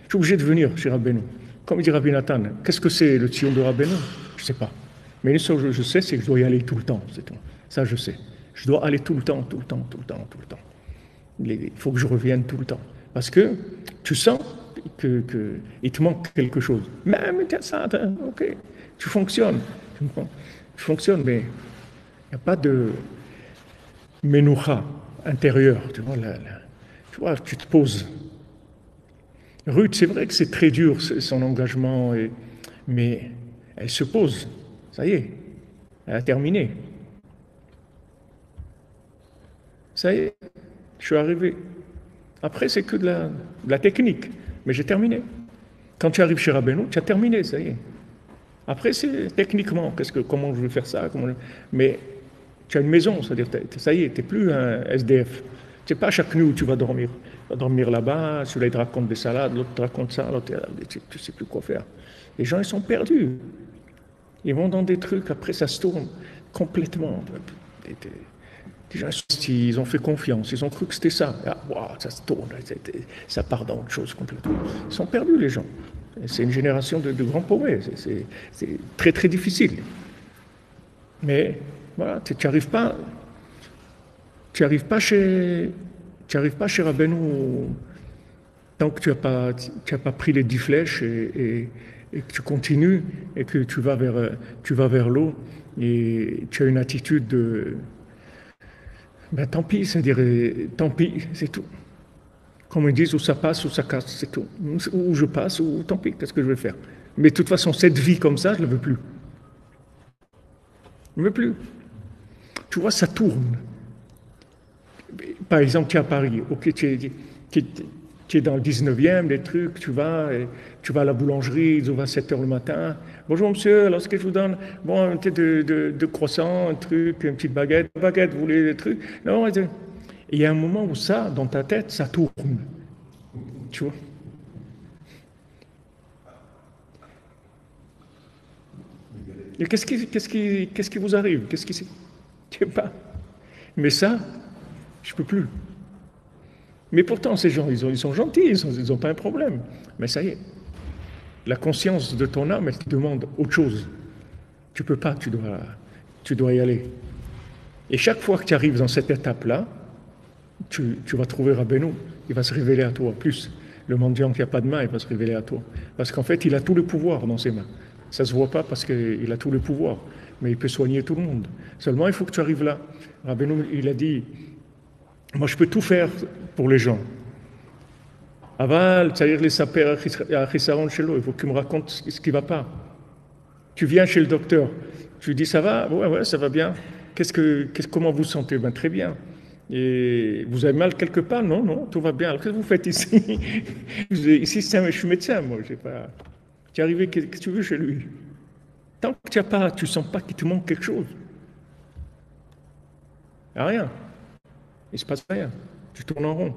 Je suis obligé de venir chez Rabbeinu. Comme dit Rabbi Nathan, qu'est-ce que c'est le Tzion de Rabbeinu? Je ne sais pas. Mais une chose que je sais, c'est que je dois y aller tout le temps, c'est tout. Ça, je sais. Je dois aller tout le temps, tout le temps, tout le temps, tout le temps. Il faut que je revienne tout le temps. Parce que tu sens qu'il te manque quelque chose. Même ça, ok, tu fonctionnes. Tu fonctionnes, mais il n'y a pas de menoucha intérieur. Tu vois, tu te poses. Ruth, c'est vrai que c'est très dur, son engagement, mais elle se pose. Ça y est, elle a terminé. Ça y est, je suis arrivé. Après, c'est que de la technique. Mais j'ai terminé. Quand tu arrives chez Rabbeinu, tu as terminé, ça y est. Après, c'est techniquement, comment je vais faire ça, mais tu as une maison, c'est-à-dire, ça y est, tu n'es plus un SDF. Tu n'es pas à chaque nuit où tu vas dormir. Tu vas dormir là-bas, celui-là il te raconte des salades, l'autre te raconte ça, l'autre, tu ne sais plus quoi faire. Les gens, ils sont perdus. Ils vont dans des trucs, après ça se tourne complètement. Les gens, ils ont fait confiance, ils ont cru que c'était ça. Ah, wow, ça se tourne, ça part dans autre chose complètement. Ils sont perdus, les gens. C'est une génération de grands paumés. C'est très, très difficile. Mais voilà, tu n'arrives pas, tu arrives pas chez Rabbeinu tant que tu as pas pris les 10 flèches et que tu continues et que tu vas vers l'eau et tu as une attitude de ben, tant pis, c'est-à-dire tant pis, c'est tout. Comme ils disent, ou ça passe ou ça casse, c'est tout. Ou je passe ou tant pis, qu'est-ce que je vais faire? Mais de toute façon, cette vie comme ça, je ne la veux plus. Je ne veux plus. Tu vois, ça tourne. Par exemple, tu es à Paris, ok, tu es dans le 19e, des trucs, tu vas à la boulangerie, ils ouvrent à 7 heures le matin. Bonjour monsieur, alors ce que je vous donne, bon, un petit de croissant, un truc, une petite baguette, vous voulez des trucs? Non, et il y a un moment où ça, dans ta tête, ça tourne. Tu vois? Et qu'est-ce qui vous arrive? Je sais pas. Mais ça, je peux plus. Mais pourtant, ces gens, ils sont gentils, ils n'ont pas un problème. Mais ça y est, la conscience de ton âme, elle te demande autre chose. Tu peux pas, tu dois y aller. Et chaque fois que tu arrives dans cette étape-là, tu vas trouver Rabbeinu, il va se révéler à toi. Plus, le mendiant qui n'a pas de main, il va se révéler à toi. Parce qu'en fait, il a tout le pouvoir dans ses mains. Ça ne se voit pas parce qu'il a tout le pouvoir, mais il peut soigner tout le monde. Seulement, il faut que tu arrives là. Rabbeinu, il a dit, moi, je peux tout faire pour les gens. Aval, c'est-à-dire les saper à Chisaron chez il faut que tu me racontes ce qui ne va pas. Tu viens chez le docteur, tu lui dis ça va? Ouais, ça va bien. Comment vous sentez? Ben, très bien. Et vous avez mal quelque part? Non, tout va bien. Alors qu'est-ce que vous faites ici? Ici, je suis médecin, moi. Pas... Tu es arrivé, qu'est-ce que tu veux chez lui? Tant que tu ne sens pas qu'il te manque quelque chose, il n'y a rien. Il ne se passe rien. Tu tournes en rond.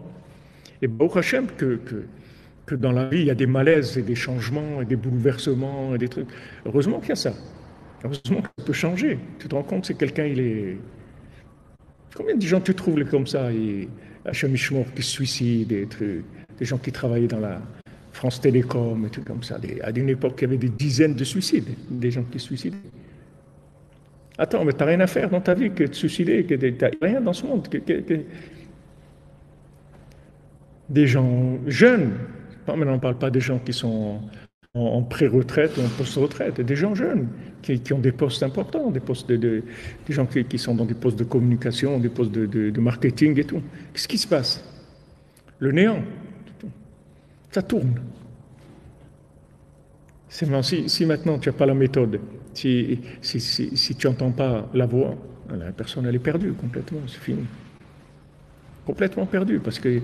Et Baruch Hashem, que dans la vie, il y a des malaises et des changements et des bouleversements et des trucs. Heureusement qu'il y a ça. Heureusement que ça peut changer. Tu te rends compte, c'est quelqu'un, il est... Combien de gens tu trouves comme ça, Hachem Ishmor qui se suicident, des gens qui travaillaient dans la France Télécom et tout comme ça. À une époque, il y avait des dizaines de suicides, des gens qui se suicidaient. Attends, mais tu n'as rien à faire dans ta vie que de suicider, tu n'as rien dans ce monde. Des gens jeunes, maintenant on ne parle pas des gens qui sont en pré-retraite ou en post-retraite, des gens jeunes qui ont des postes importants, des gens qui sont dans des postes de communication, des postes de marketing et tout. Qu'est-ce qui se passe? Le néant. Ça tourne. Si maintenant tu n'as pas la méthode, si tu n'entends pas la voix, la personne elle est perdue complètement, c'est fini. Complètement perdue, parce que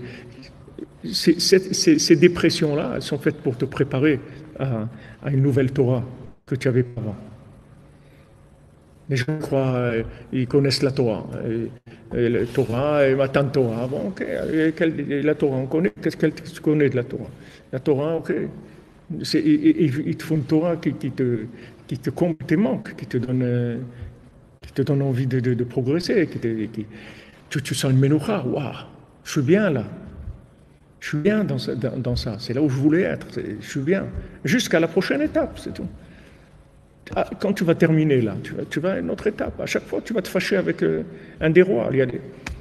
ces dépressions-là, elles sont faites pour te préparer à une nouvelle Torah que tu avais pas avant. Les gens croient, ils connaissent la Torah. La Torah et Matan Torah. Bon, ok, la Torah, on connaît. Qu'est-ce qu'elle connaît de la Torah? La Torah, ok. Il te faut une Torah qui te comble tes manques, qui te donne envie de progresser. Tu sens une menoucha, waouh, je suis bien là. Je suis bien dans ça. C'est là où je voulais être. Je suis bien. Jusqu'à la prochaine étape, c'est tout. Ah, quand tu vas terminer là, tu vas à une autre étape. À chaque fois, tu vas te fâcher avec un des rois.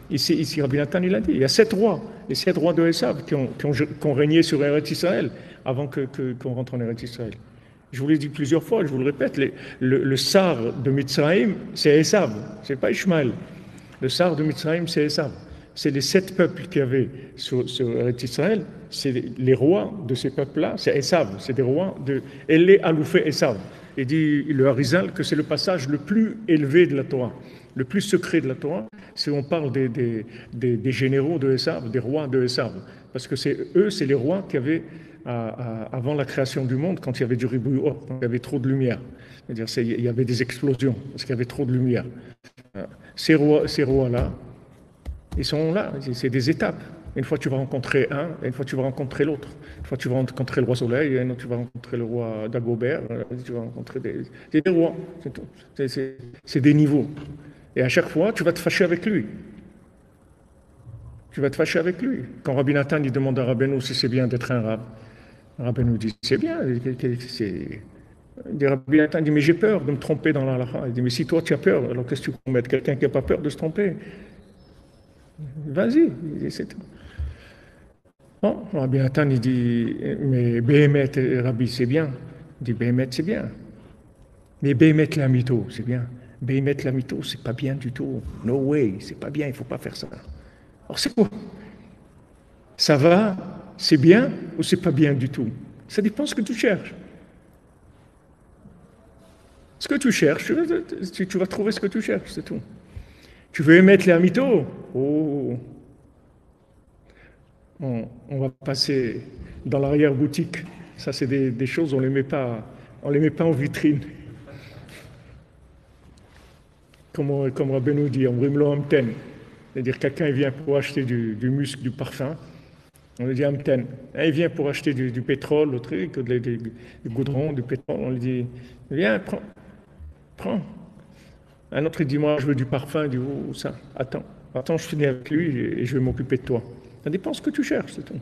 Ici, Rabbi Nathan, il a dit, il y a 7 rois, les 7 rois de Esav qui ont régné sur Eretz Israël avant qu'on rentre en Eretz Israël. Je vous l'ai dit plusieurs fois, je vous le répète, le sar de Mitzrayim, c'est Esav, c'est pas Ishmaël. Le sar de Mitzrayim, c'est Esav. C'est les 7 peuples qu'il y avait sur Eretz Israël, c'est les rois de ces peuples-là, c'est Esav, c'est des rois de Elé Aloufé Esav. Et dit le Harizal que c'est le passage le plus élevé de la Torah, le plus secret de la Torah, c'est on parle des généraux de Esav, des rois de Esav. Parce que c'est les rois qui avaient, avant la création du monde, quand il y avait du ribouille, quand il y avait trop de lumière. C'est-à-dire il y avait des explosions, parce qu'il y avait trop de lumière. Ces rois-là, ils sont là, c'est des étapes. Une fois tu vas rencontrer un, une fois tu vas rencontrer l'autre. Une fois tu vas rencontrer le roi Soleil, une fois tu vas rencontrer le roi Dagobert, tu vas rencontrer des rois. C'est tout. C'est des niveaux. Et à chaque fois, tu vas te fâcher avec lui. Tu vas te fâcher avec lui. Quand Rabbi Nathan il demande à Rabbeinu si c'est bien d'être un rab, Rabbeinu dit c'est bien. Rabbi Nathan dit mais j'ai peur de me tromper dans la halakha. Il dit mais si toi tu as peur, alors qu'est-ce que tu peux mettre quelqu'un qui n'a pas peur de se tromper? Vas-y, c'est tout. Bon, Rabbi Nathan il dit mais Béhémet, Rabbi, c'est bien. Il dit Béhémet, c'est bien. Mais Béhémet la mytho, c'est bien. Béhémet la mytho, c'est pas bien du tout. No way, c'est pas bien, il faut pas faire ça. Alors c'est quoi? Ça va, c'est bien ou c'est pas bien du tout? Ça dépend de ce que tu cherches. Ce que tu cherches, tu vas trouver ce que tu cherches, c'est tout. Tu veux émettre les amitos? Oh, on va passer dans l'arrière-boutique. Ça, c'est des choses, on les met pas en vitrine. Comme Rabbeinu dit, on rimlo amten. C'est-à-dire quelqu'un vient pour acheter du muscle, du parfum. On lui dit amten. Il vient pour acheter du pétrole, le truc, du goudron, du pétrole. On lui dit, viens, prends. Un autre, il dit, moi, je veux du parfum. Il dit, oh, ça, attends, je finis avec lui et je vais m'occuper de toi. Ça dépend de ce que tu cherches, c'est tout.